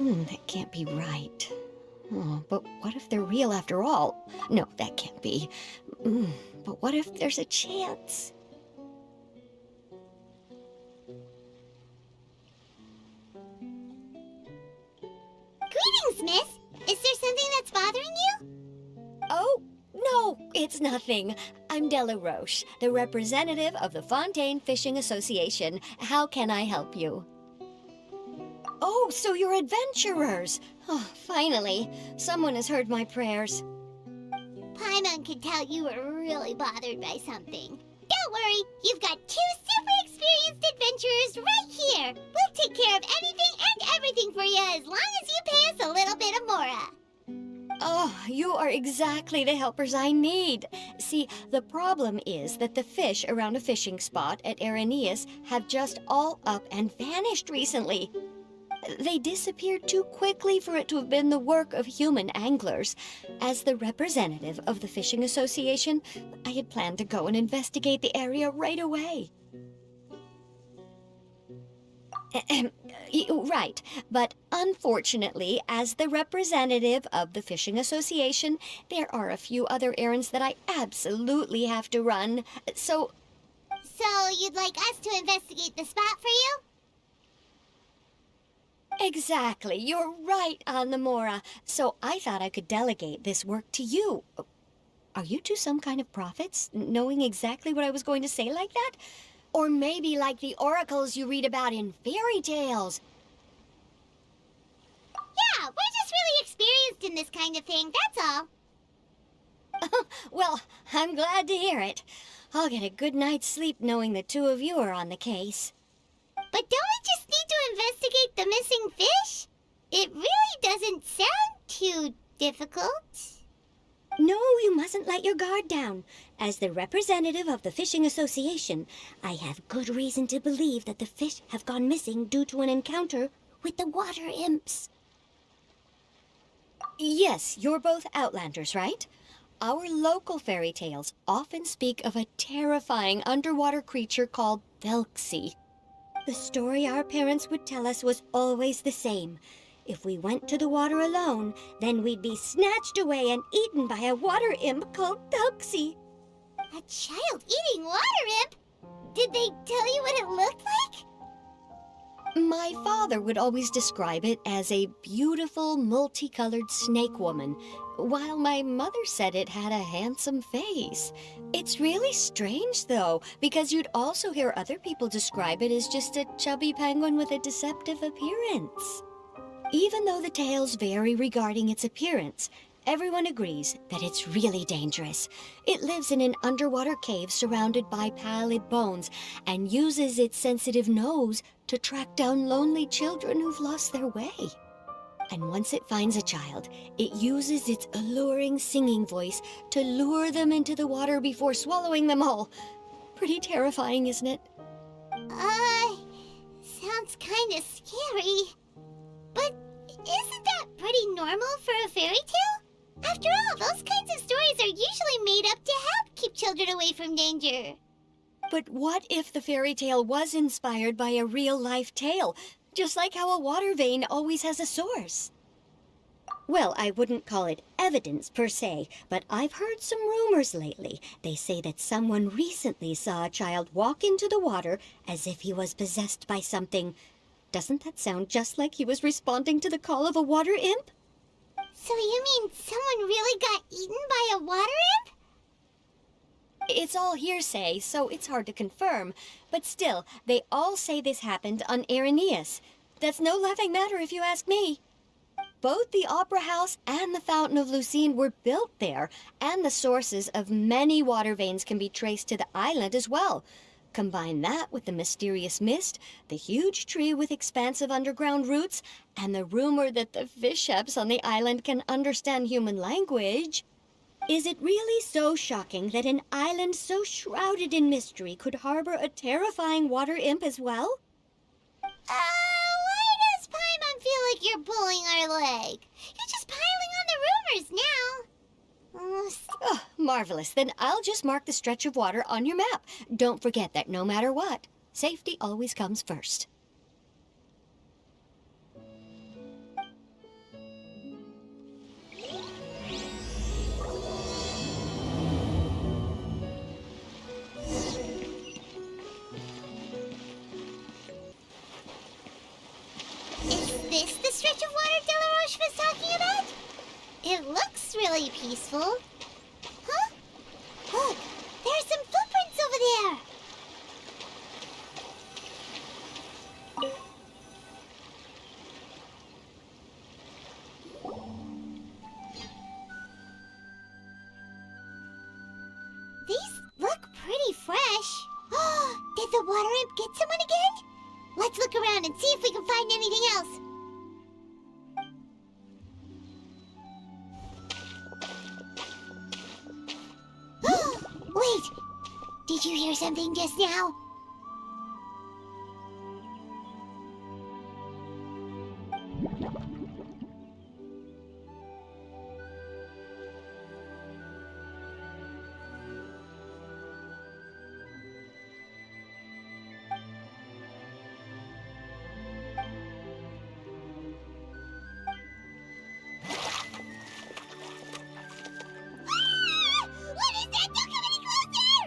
That can't be right. Oh, but what if they're real after all? No, that can't be. Mm, but what if there's a chance? Greetings, miss. Is there something that's bothering you? Oh, no, it's nothing. I'm Della Roche, the representative of the Fontaine Fishing Association. How can I help you? Oh, so you're adventurers. Oh, finally, someone has heard my prayers. Paimon could tell you were really bothered by something. Don't worry, you've got two super experienced adventurers right here. We'll take care of anything and everything for you as long as you pay us a little bit of mora. Oh, you are exactly the helpers I need. See, the problem is that the fish around a fishing spot at Araneus have just all up and vanished recently. They disappeared too quickly for it to have been the work of human anglers. As the representative of the Fishing Association, I had planned to go and investigate the area right away. Right, but unfortunately, as the representative of the Fishing Association, there are a few other errands that I absolutely have to run. So you'd like us to investigate the spot for you? exactly, you're right on the Mora. So I thought I could delegate this work to you. Are you two some kind of prophets, knowing exactly what I was going to say like that? Or maybe like the oracles you read about in fairy tales. Yeah, we're just really experienced in this kind of thing, that's all. Well, I'm glad to hear it. I'll get a good night's sleep knowing the two of you are on the case. But don't we just need to investigate the missing fish? It really doesn't sound too difficult. No, you mustn't let your guard down. As the representative of the Fishing Association, I have good reason to believe that the fish have gone missing due to an encounter with the water imps. Yes, you're both Outlanders, right? Our local fairy tales often speak of a terrifying underwater creature called Thelxies. The story our parents would tell us was always the same. If we went to the water alone, then we'd be snatched away and eaten by a water imp called Thelxies. A child-eating water imp? Did they tell you what it looked like? My father would always describe it as a beautiful, multicolored snake woman, while my mother said it had a handsome face. It's really strange, though, because you'd also hear other people describe it as just a chubby penguin with a deceptive appearance. Even though the tales vary regarding its appearance, everyone agrees that it's really dangerous. It lives in an underwater cave surrounded by pallid bones and uses its sensitive nose to track down lonely children who've lost their way. And once it finds a child, it uses its alluring singing voice to lure them into the water before swallowing them all. Pretty terrifying, isn't it? Sounds kinda scary. But isn't that pretty normal for a fairy tale? After all, those kinds of stories are usually made up to help keep children away from danger. But what if the fairy tale was inspired by a real-life tale, just like how a water vein always has a source? Well, I wouldn't call it evidence per se, but I've heard some rumors lately. They say that someone recently saw a child walk into the water as if he was possessed by something. Doesn't that sound just like he was responding to the call of a water imp? So you mean someone really got eaten by a water imp? It's all hearsay, so it's hard to confirm. But still, they all say this happened on Araneus. That's no laughing matter if you ask me. Both the Opera House and the Fountain of Lucine were built there, and the sources of many water veins can be traced to the island as well. Combine that with the mysterious mist, the huge tree with expansive underground roots, and the rumor that the fish-apes on the island can understand human language. Is it really so shocking that an island so shrouded in mystery could harbor a terrifying water imp as well? Why does Paimon feel like you're pulling our leg? You're just piling on the rumors now. Oh, marvelous. Then I'll just mark the stretch of water on your map. Don't forget that no matter what, safety always comes first. really peaceful. Huh? Look, there's some footprints over there. These look pretty fresh. Did the water imp get someone again? Let's look around and see if we can find anything else. Wait, did you hear something just now? What is that? Don't come any closer!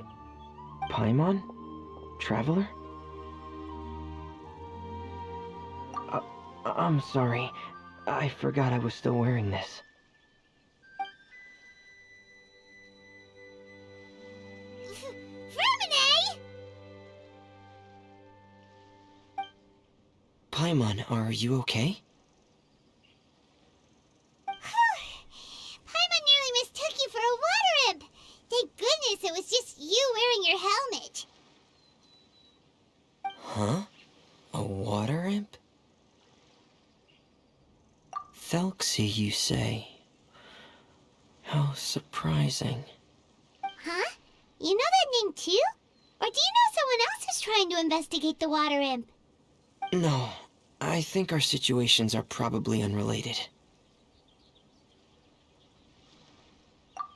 Paimon? Traveler? I'm sorry. I forgot I was still wearing this. Vermine! Paimon, are you okay? Paimon nearly mistook you for a water imp. Thank goodness it was just you wearing your helmet. Huh? A water imp? Thelxie, you say? How surprising. Huh? You know that name too? Or do you know someone else is trying to investigate the water imp? No, I think our situations are probably unrelated.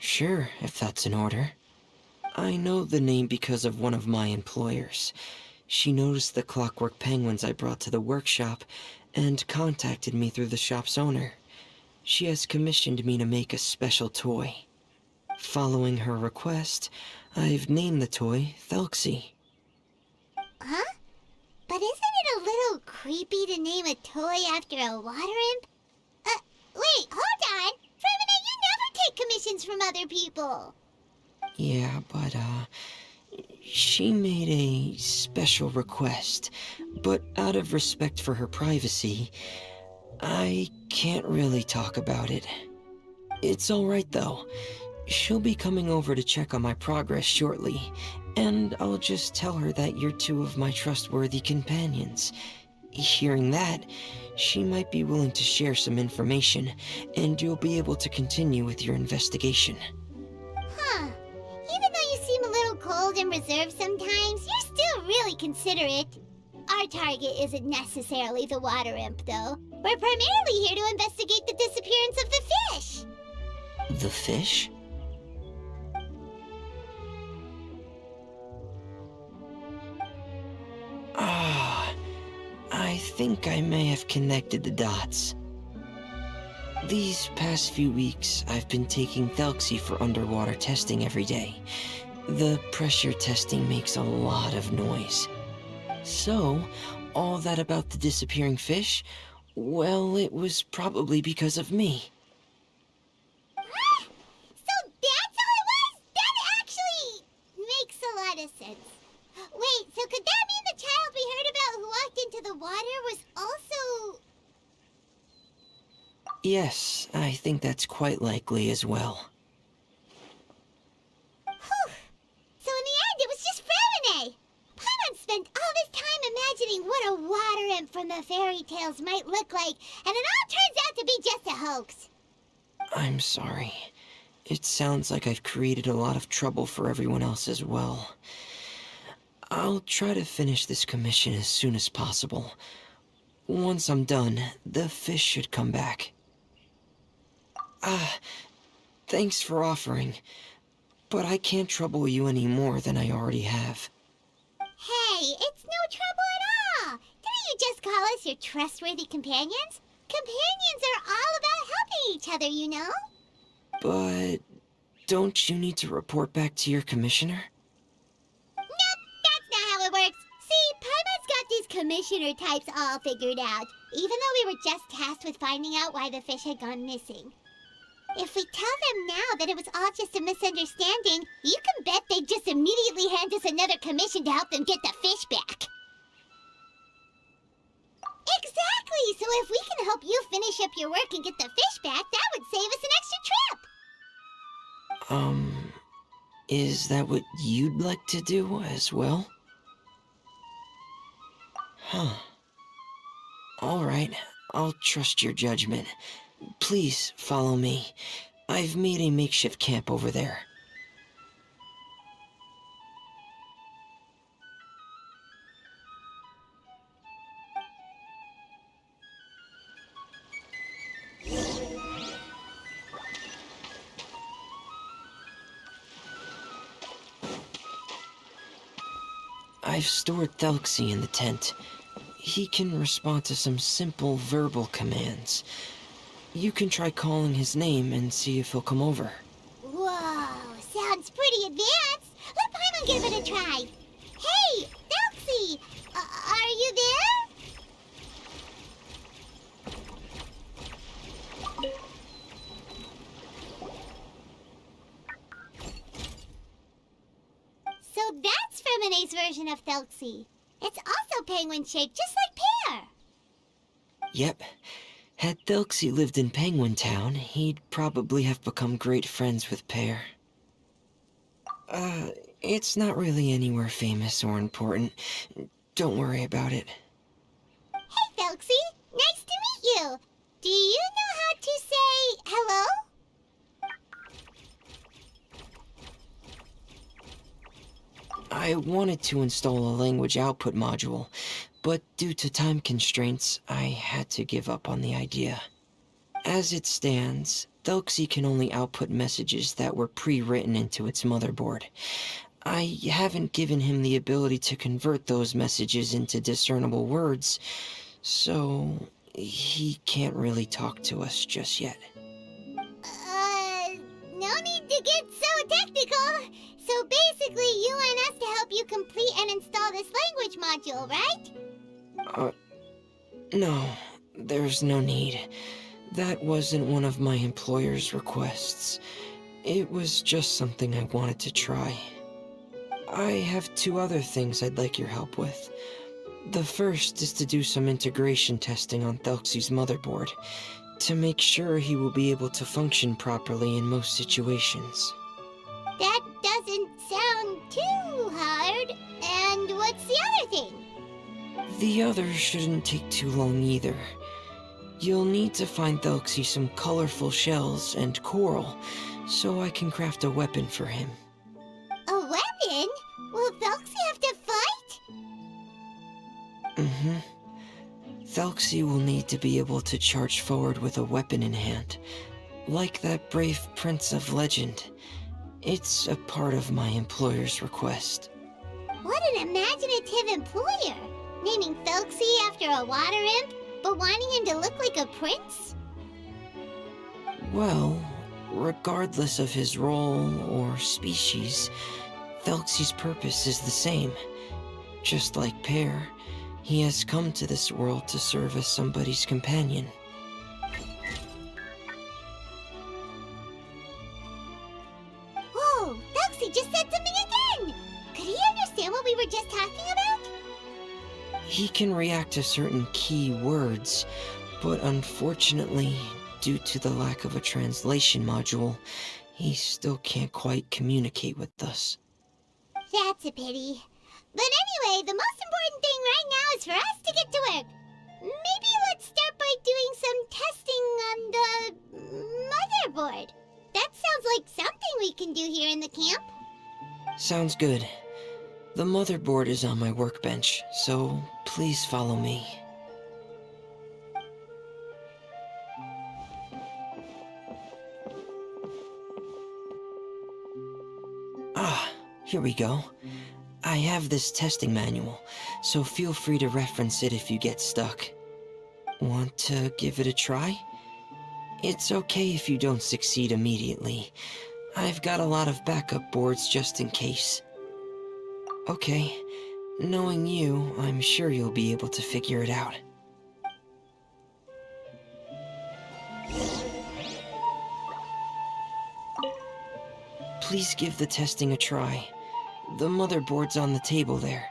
Sure, if that's in order. I know the name because of one of my employers. She noticed the clockwork penguins I brought to the workshop and contacted me through the shop's owner. She has commissioned me to make a special toy. Following her request, I've named the toy Thelxie. Huh? But isn't it a little creepy to name a toy after a water imp? Wait, hold on! Vermine, you never take commissions from other people! Yeah, but, she made a special request, but out of respect for her privacy, I can't really talk about it. It's alright though. She'll be coming over to check on my progress shortly, and I'll just tell her that you're two of my trustworthy companions. Hearing that, she might be willing to share some information, and you'll be able to continue with your investigation. Huh. Even though you seem a little cold and reserved sometimes, you're still really considerate. Our target isn't necessarily the water imp, though. We're primarily here to investigate the disappearance of the fish. The fish? Ah, I think I may have connected the dots. These past few weeks, I've been taking Thelxie for underwater testing every day. The pressure testing makes a lot of noise. So, all that about the disappearing fish? Well, it was probably because of me. So that's all it was? That actually makes a lot of sense. Wait, so could that mean the child we heard about who walked into the water was also... Yes, I think that's quite likely as well. Whew. So in the end, it was just Vermine. Paimon spent all this time imagining what a water imp from the fairy tales might look like, and it all turns out to be just a hoax. I'm sorry. It sounds like I've created a lot of trouble for everyone else as well. I'll try to finish this commission as soon as possible. Once I'm done, the fish should come back. Thanks for offering, but I can't trouble you any more than I already have. Hey, it's no trouble at all. Didn't you just call us your trustworthy companions? Companions are all about helping each other, you know? But don't you need to report back to your commissioner? Nope, that's not how it works. See, Paimon's got these commissioner types all figured out, even though we were just tasked with finding out why the fish had gone missing. If we tell them now that it was all just a misunderstanding, you can bet they'd just immediately hand us another commission to help them get the fish back. Exactly! So if we can help you finish up your work and get the fish back, that would save us an extra trip! Is that what you'd like to do as well? Huh. Alright, I'll trust your judgment. Please follow me. I've made a makeshift camp over there. I've stored Thelxie in the tent. He can respond to some simple verbal commands. You can try calling his name and see if he'll come over. Whoa, sounds pretty advanced. Let Paimon give it a try. Hey, Thelxie, are you there? So that's Femine's version of Thelxie. It's also penguin-shaped, just like Pear. Yep. Had Thelxie lived in Penguin Town, he'd probably have become great friends with Pear. It's not really anywhere famous or important. Don't worry about it. Hey, Thelxie, nice to meet you. Do you know how to say hello? I wanted to install a language output module, but due to time constraints, I had to give up on the idea. As it stands, Thelxie can only output messages that were pre-written into its motherboard. I haven't given him the ability to convert those messages into discernible words, so he can't really talk to us just yet. No need to get so technical. So basically, you want us to help you complete and install this language module, right? No, there's no need. That wasn't one of my employer's requests. It was just something I wanted to try. I have two other things I'd like your help with. The first is to do some integration testing on Thelxie's motherboard, to make sure he will be able to function properly in most situations. That doesn't sound too hard. And what's the other thing? The other shouldn't take too long either. You'll need to find Thelxie some colorful shells and coral, so I can craft a weapon for him. A weapon? Will Thelxie have to fight? Mm-hmm. Thelxie will need to be able to charge forward with a weapon in hand, like that brave prince of legend. It's a part of my employer's request. What an imaginative employer! Naming Thelxie after a water imp, but wanting him to look like a prince? Well, regardless of his role or species, Thelxie's purpose is the same. Just like Pear, he has come to this world to serve as somebody's companion. Whoa, Thelxie just said something again! Could he understand what we were just talking about? He can react to certain key words, but unfortunately, due to the lack of a translation module, he still can't quite communicate with us. That's a pity. But anyway, the most important thing right now is for us to get to work. Maybe let's start by doing some testing on the motherboard. That sounds like something we can do here in the camp. Sounds good. The motherboard is on my workbench, so please follow me. Ah, here we go. I have this testing manual, so feel free to reference it if you get stuck. Want to give it a try? It's okay if you don't succeed immediately. I've got a lot of backup boards just in case. Okay, knowing you, I'm sure you'll be able to figure it out. please give the testing a try. The motherboard's on the table there.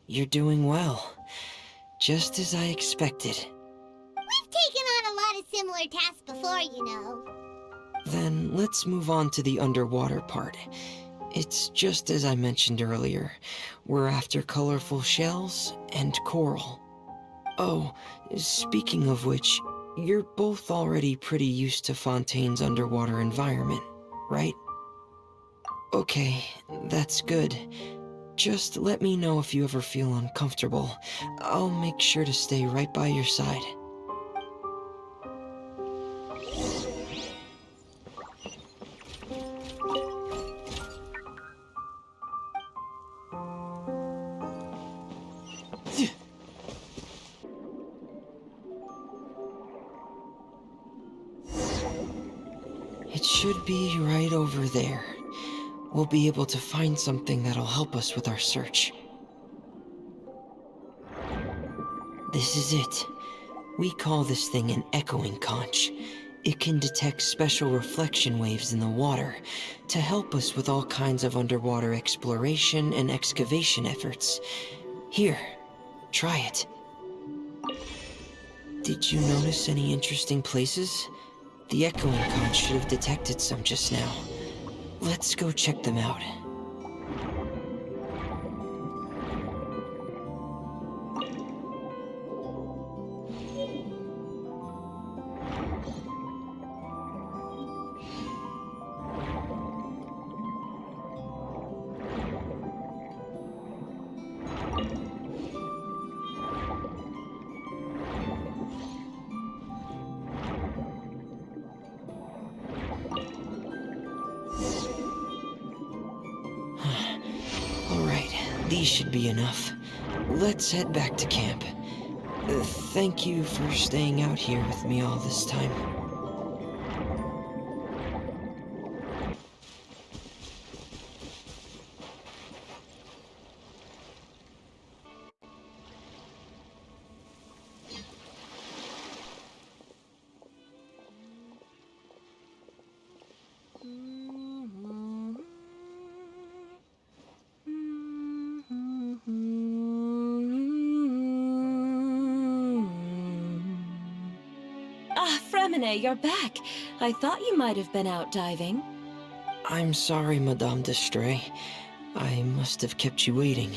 You're doing well. Just as I expected. We've taken on a lot of similar tasks before, you know. Then let's move on to the underwater part. It's just as I mentioned earlier. We're after colorful shells and coral. Oh, speaking of which, you're both already pretty used to Fontaine's underwater environment, right? Okay, that's good. Just let me know if you ever feel uncomfortable. I'll make sure to stay right by your side. It should be right over there. We'll be able to find something that'll help us with our search. This is it. We call this thing an echoing conch. It can detect special reflection waves in the water to help us with all kinds of underwater exploration and excavation efforts. Here, try it. Did you notice any interesting places? The echoing conch should have detected some just now. Let's go check them out. These should be enough. Let's head back to camp. Thank you for staying out here with me all this time. Fremine, you're back. I thought you might have been out diving. I'm sorry, Madame d'Estray. I must have kept you waiting.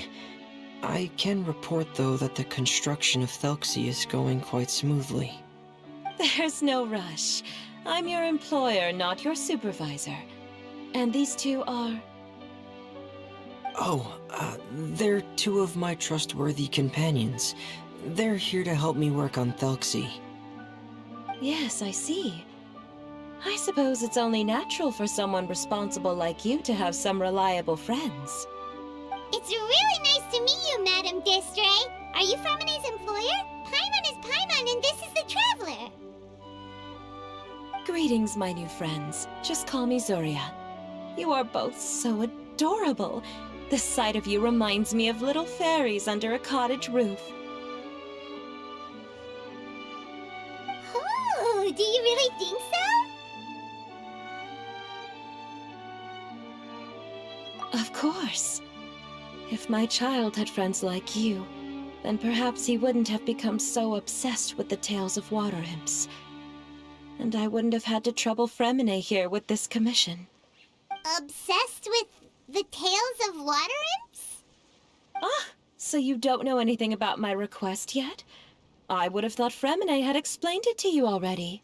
I can report, though, that the construction of Thelxies is going quite smoothly. There's no rush. I'm your employer, not your supervisor. And these two are... Oh, they're two of my trustworthy companions. They're here to help me work on Thelxie. Yes, I see. I suppose it's only natural for someone responsible like you to have some reliable friends. It's really nice to meet you, Madame d'Estray. Are you Fremine's employer? Paimon is Paimon, and this is the Traveler. Greetings, my new friends. Just call me Zuria. You are both so adorable. The sight of you reminds me of little fairies under a cottage roof. Oh, do you really think so? Of course. If my child had friends like you, then perhaps he wouldn't have become so obsessed with the tales of water imps. And I wouldn't have had to trouble Fremine here with this commission. Obsessed with the tales of water imps? Ah, so you don't know anything about my request yet? I would have thought Fremine had explained it to you already.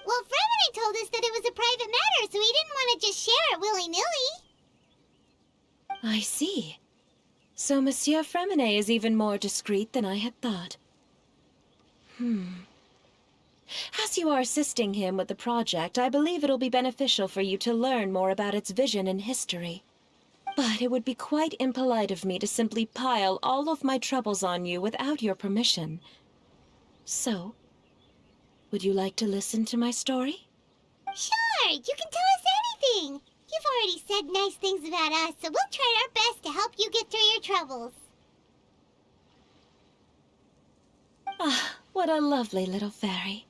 Well, Fremine told us that it was a private matter, so he didn't want to just share it willy-nilly. I see. So Monsieur Freminet is even more discreet than I had thought. As you are assisting him with the project, I believe it'll be beneficial for you to learn more about its vision and history. But it would be quite impolite of me to simply pile all of my troubles on you without your permission. So, would you like to listen to my story? Sure, you can tell us anything. You've already said nice things about us, so we'll try our best to help you get through your troubles. Ah, what a lovely little fairy.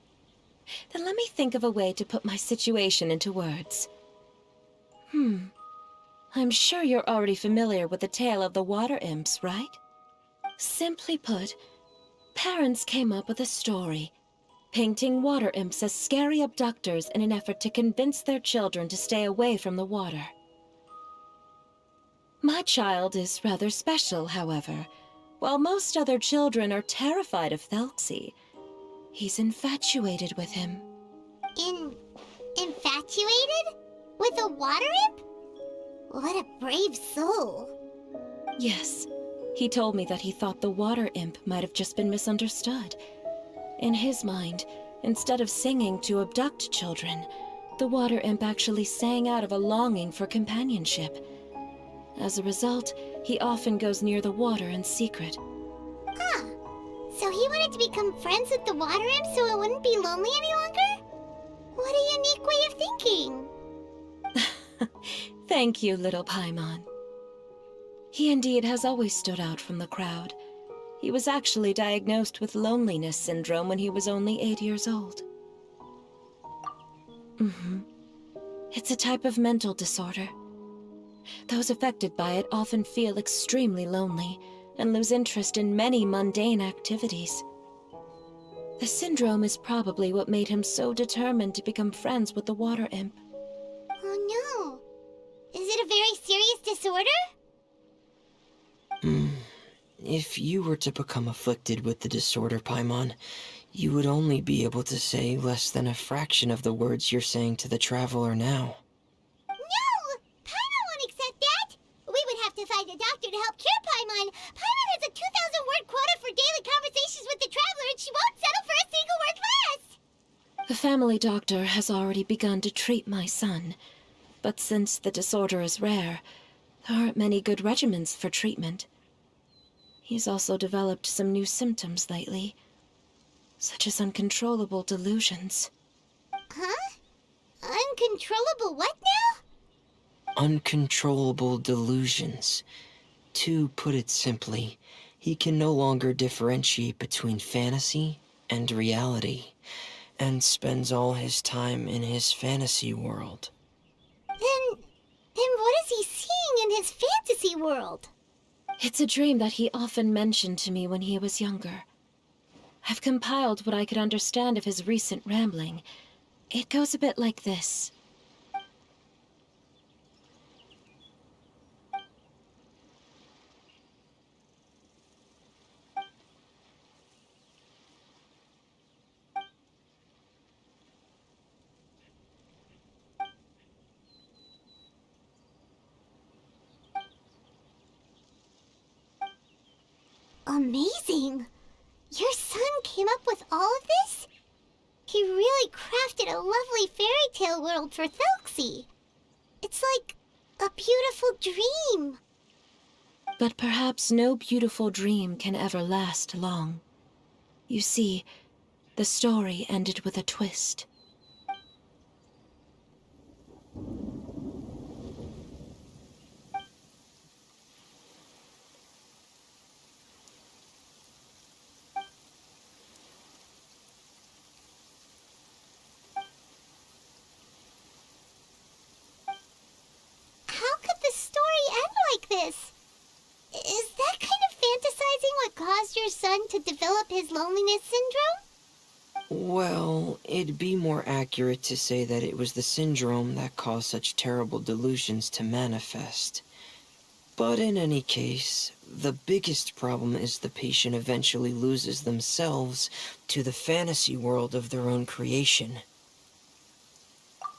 Then let me think of a way to put my situation into words. I'm sure you're already familiar with the tale of the water imps, right? Simply put, parents came up with a story, painting water imps as scary abductors in an effort to convince their children to stay away from the water. My child is rather special, however. While most other children are terrified of Thelxie, he's infatuated with him. Infatuated? With a water imp? What a brave soul. Yes, he told me that he thought the water imp might have just been misunderstood. In his mind, instead of singing to abduct children, the water imp actually sang out of a longing for companionship. As a result, he often goes near the water in secret. Huh. So he wanted to become friends with the water imp so it wouldn't be lonely any longer? What a unique way of thinking. Thank you, little Paimon. He indeed has always stood out from the crowd. He was actually diagnosed with loneliness syndrome when he was only 8 years old. It's a type of mental disorder. Those affected by it often feel extremely lonely and lose interest in many mundane activities. The syndrome is probably what made him so determined to become friends with the water imp. Oh no. Is it a very serious disorder? If you were to become afflicted with the disorder, Paimon, you would only be able to say less than a fraction of the words you're saying to the traveler now. No! Paimon won't accept that! We would have to find a doctor to help cure Paimon. Paimon has a 2,000-word quota for daily conversations with the traveler, and she won't settle for a single word less! The family doctor has already begun to treat my son, but since the disorder is rare, there aren't many good regimens for treatment. He's also developed some new symptoms lately, such as uncontrollable delusions. Huh? Uncontrollable what now? Uncontrollable delusions. To put it simply, he can no longer differentiate between fantasy and reality, and spends all his time in his fantasy world. Then what is he seeing in his fantasy world? It's a dream that he often mentioned to me when he was younger. I've compiled what I could understand of his recent rambling. It goes a bit like this. Amazing! Your son came up with all of this? He really crafted a lovely fairy tale world for Thelxie. It's like a beautiful dream. But perhaps no beautiful dream can ever last long. You see, the story ended with a twist. How could the story end like this? Is that kind of fantasizing what caused your son to develop his loneliness syndrome? Well, it'd be more accurate to say that it was the syndrome that caused such terrible delusions to manifest. But in any case, the biggest problem is the patient eventually loses themselves to the fantasy world of their own creation.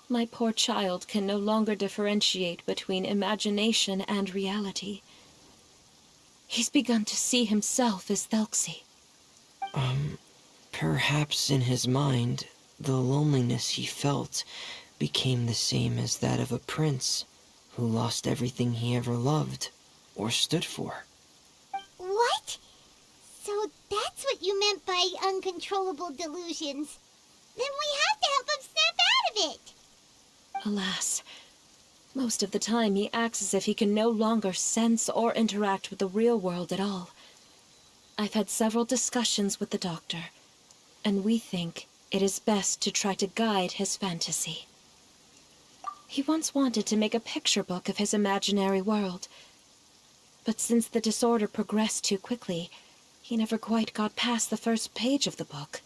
My poor child can no longer differentiate between imagination and reality. He's begun to see himself as Thelxie. Perhaps in his mind, the loneliness he felt became the same as that of a prince who lost everything he ever loved or stood for. What? So that's what you meant by uncontrollable delusions. Then we have to help him snap out of it. Alas, most of the time he acts as if he can no longer sense or interact with the real world at all. I've had several discussions with the doctor, and we think it is best to try to guide his fantasy. He once wanted to make a picture book of his imaginary world, but since the disorder progressed too quickly, he never quite got past the first page of the book.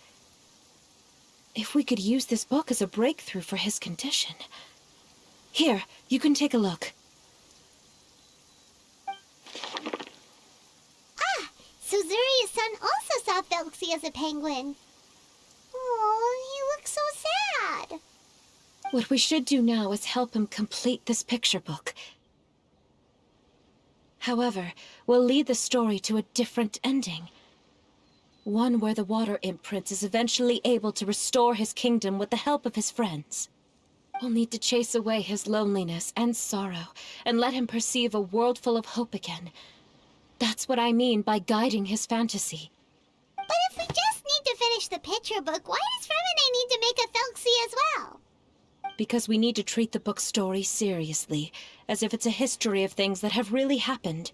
If we could use this book as a breakthrough for his condition... Here, you can take a look. Ah, so Zuria's son also saw Thelxie as a penguin. Oh, he looks so sad. What we should do now is help him complete this picture book. However, we'll lead the story to a different ending. One where the Water Imp Prince is eventually able to restore his kingdom with the help of his friends. We'll need to chase away his loneliness and sorrow, and let him perceive a world full of hope again. That's what I mean by guiding his fantasy. But if we just need to finish the picture book, why does Fremine need to make a Thelxie as well? Because we need to treat the book's story seriously, as if it's a history of things that have really happened.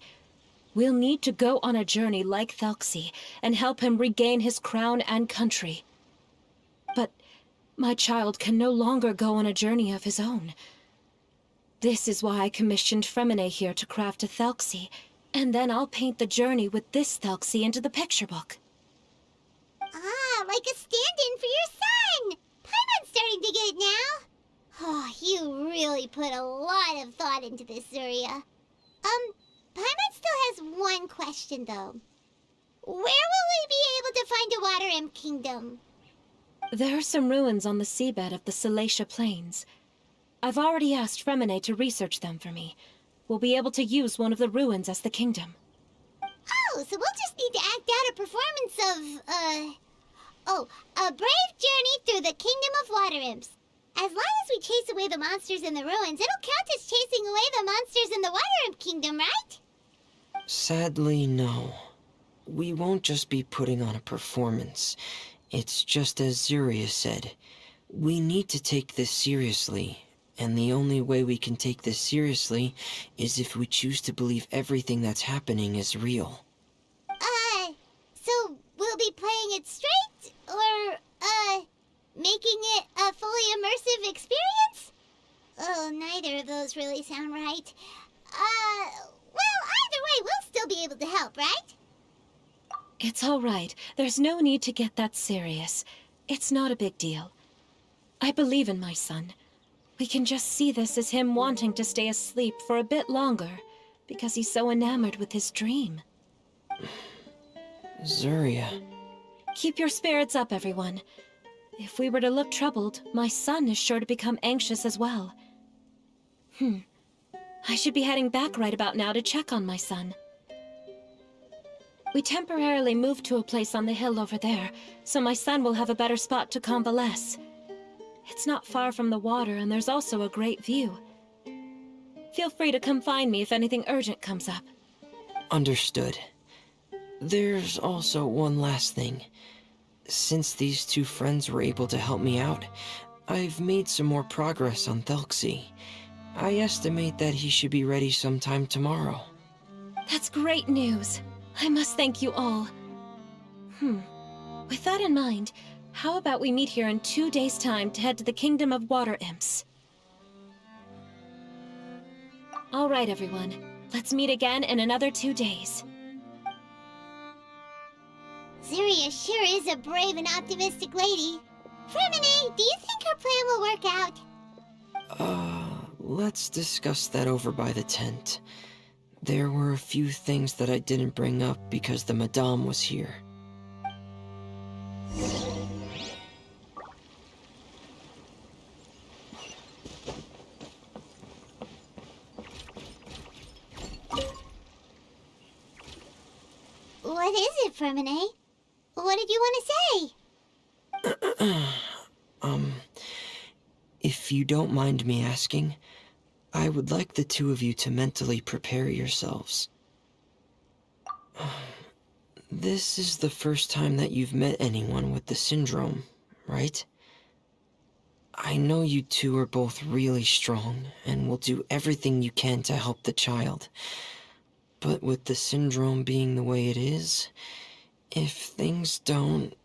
We'll need to go on a journey like Thelxie, and help him regain his crown and country. But my child can no longer go on a journey of his own. This is why I commissioned Fremine here to craft a Thelxie, and then I'll paint the journey with this Thelxie into the picture book. Ah, like a stand-in for your son! Paimon's starting to get it now. Oh, you really put a lot of thought into this, Zuria. Paimon still has one question, though. Where will we be able to find a Water Imp Kingdom? There are some ruins on the seabed of the Salacia Plains. I've already asked Fremine to research them for me. We'll be able to use one of the ruins as the kingdom. Oh, so we'll just need to act out a performance of, a brave journey through the Kingdom of Water Imps. As long as we chase away the monsters in the ruins, it'll count as chasing away the monsters in the Water Imp Kingdom, right? Sadly, no. We won't just be putting on a performance. It's just as Zuria said. We need to take this seriously, and the only way we can take this seriously is if we choose to believe everything that's happening is real. So we'll be playing it straight, or, making it a fully immersive experience? Oh, neither of those really sound right. Well, either way, we'll still be able to help, right? It's all right. There's no need to get that serious. It's not a big deal. I believe in my son. We can just see this as him wanting to stay asleep for a bit longer, because he's so enamored with his dream. Zuria. Keep your spirits up, everyone. If we were to look troubled, my son is sure to become anxious as well. I should be heading back right about now to check on my son. We temporarily moved to a place on the hill over there, so my son will have a better spot to convalesce. It's not far from the water, and there's also a great view. Feel free to come find me if anything urgent comes up. Understood. There's also one last thing. Since these two friends were able to help me out, I've made some more progress on Thelxie. I estimate that he should be ready sometime tomorrow. That's great news. I must thank you all. With that in mind, how about we meet here in 2 days' time to head to the Kingdom of Water Imps? All right, everyone. Let's meet again in another 2 days. Zuria sure is a brave and optimistic lady. Fremine, do you think her plan will work out? Let's discuss that over by the tent. There were a few things that I didn't bring up because the Madame was here. What is it, Fermine? What did you want to say? If you don't mind me asking, I would like the two of you to mentally prepare yourselves. This is the first time that you've met anyone with the syndrome, right? I know you two are both really strong and will do everything you can to help the child. But with the syndrome being the way it is, if things don't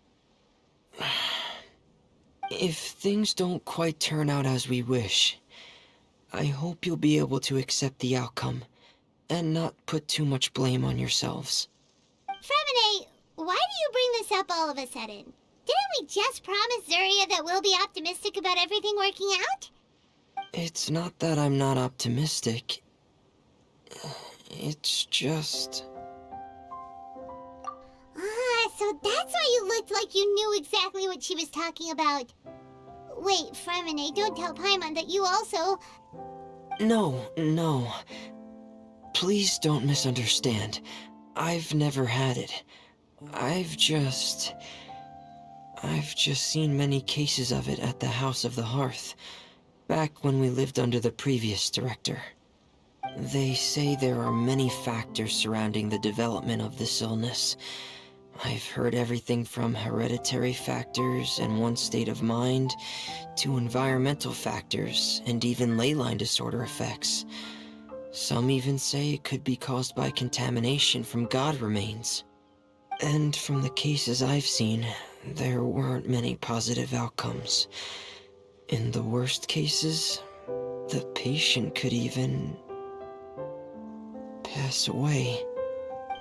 quite turn out as we wish, I hope you'll be able to accept the outcome and not put too much blame on yourselves. Fermine, why do you bring this up all of a sudden? Didn't we just promise Zuria that we'll be optimistic about everything working out? It's not that I'm not optimistic. It's just... So that's why you looked like you knew exactly what she was talking about. Wait, Fermine, don't tell Paimon that you also... No. Please don't misunderstand. I've never had it. I've just seen many cases of it at the House of the Hearth, back when we lived under the previous director. They say there are many factors surrounding the development of this illness. I've heard everything from hereditary factors and one's state of mind, to environmental factors, and even ley line disorder effects. Some even say it could be caused by contamination from god remains. And from the cases I've seen, there weren't many positive outcomes. In the worst cases, the patient could even pass away.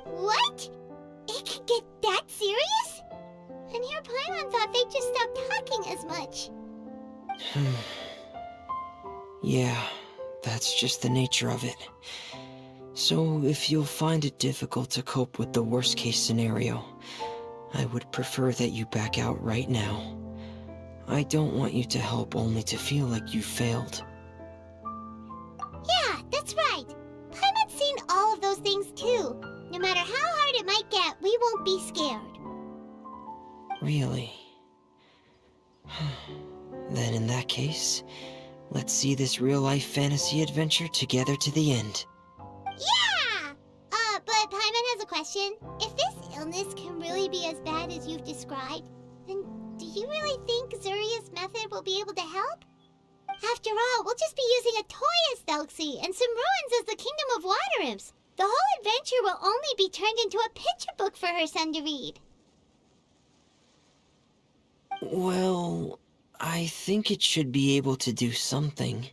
What? It could get that serious? And here Paimon thought they'd just stop talking as much. Yeah, that's just the nature of it. So if you'll find it difficult to cope with the worst case scenario, I would prefer that you back out right now. I don't want you to help only to feel like you failed. Yeah, that's right. Paimon's seen all of those things too. No matter how hard it might get, we won't be scared. Really? Then in that case, let's see this real-life fantasy adventure together to the end. Yeah! But Paimon has a question. If this illness can really be as bad as you've described, then do you really think Zuria's method will be able to help? After all, we'll just be using a toy as Thelxie and some ruins as the Kingdom of Water Imps. The whole adventure will only be turned into a picture book for her son to read. Well, I think it should be able to do something.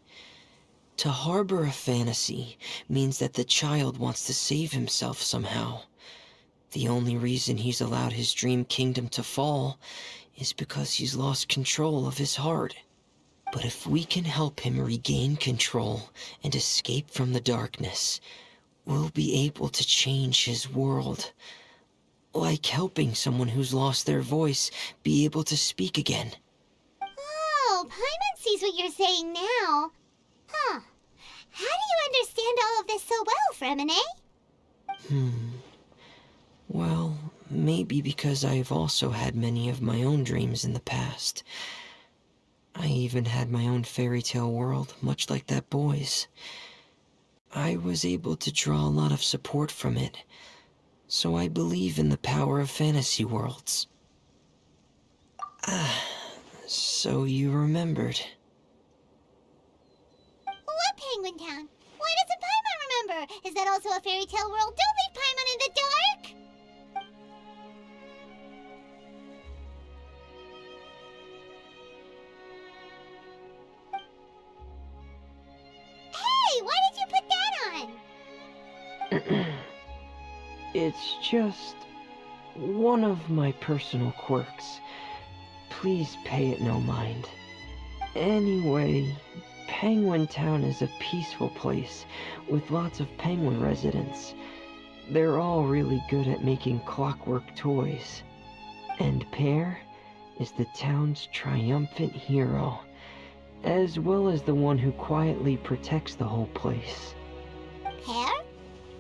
To harbor a fantasy means that the child wants to save himself somehow. The only reason he's allowed his dream kingdom to fall is because he's lost control of his heart. But if we can help him regain control and escape from the darkness, we'll be able to change his world. Like helping someone who's lost their voice be able to speak again. Oh, Paimon sees what you're saying now. Huh. How do you understand all of this so well, Fermine? Well, maybe because I've also had many of my own dreams in the past. I even had my own fairy tale world, much like that boy's. I was able to draw a lot of support from it, so I believe in the power of fantasy worlds. So you remembered. What Penguin Town? Why doesn't Paimon remember? Is that also a fairy tale world? Don't leave Paimon in the dark! Hey, why did you put that on? It's just one of my personal quirks. Please pay it no mind. Anyway, Penguin Town is a peaceful place with lots of penguin residents. They're all really good at making clockwork toys. And Pear is the town's triumphant hero, as well as the one who quietly protects the whole place. Pear?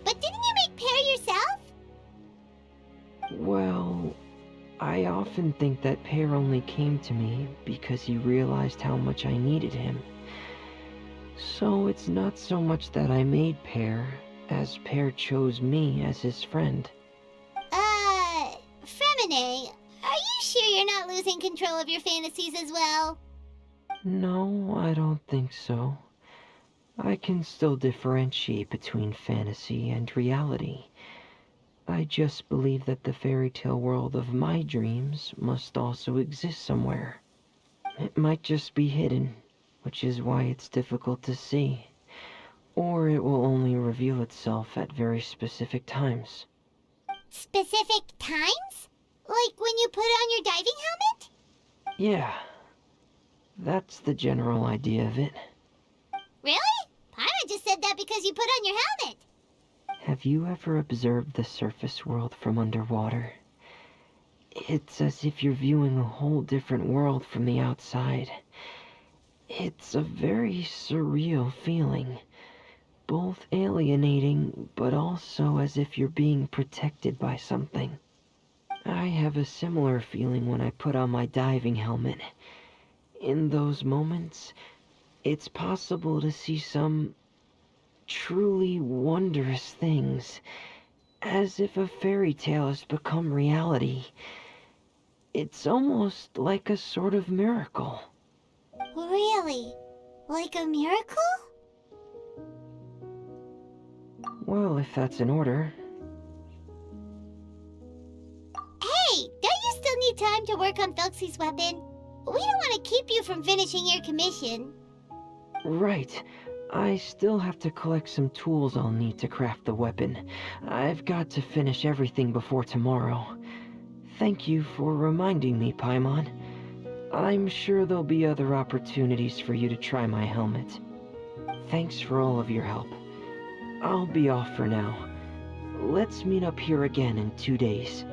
But didn't you make Pear yourself? Well, I often think that Pear only came to me because he realized how much I needed him. So it's not so much that I made Pear, as Pear chose me as his friend. Fremine, are you sure you're not losing control of your fantasies as well? No, I don't think so. I can still differentiate between fantasy and reality. I just believe that the fairy tale world of my dreams must also exist somewhere. It might just be hidden, which is why it's difficult to see. Or it will only reveal itself at very specific times. Specific times? Like when you put on your diving helmet? Yeah, that's the general idea of it. Really? Paimon just said that because you put on your helmet. Have you ever observed the surface world from underwater? It's as if you're viewing a whole different world from the outside. It's a very surreal feeling. Both alienating, but also as if you're being protected by something. I have a similar feeling when I put on my diving helmet. In those moments, it's possible to see some truly wondrous things, as if a fairy tale has become reality. It's almost like a sort of miracle. Really? Like a miracle? Well, if that's in order. Hey, don't you still need time to work on Thelxies' weapon? We don't want to keep you from finishing your commission. Right. I still have to collect some tools I'll need to craft the weapon. I've got to finish everything before tomorrow. Thank you for reminding me, Paimon. I'm sure there'll be other opportunities for you to try my helmet. Thanks for all of your help. I'll be off for now. Let's meet up here again in 2 days.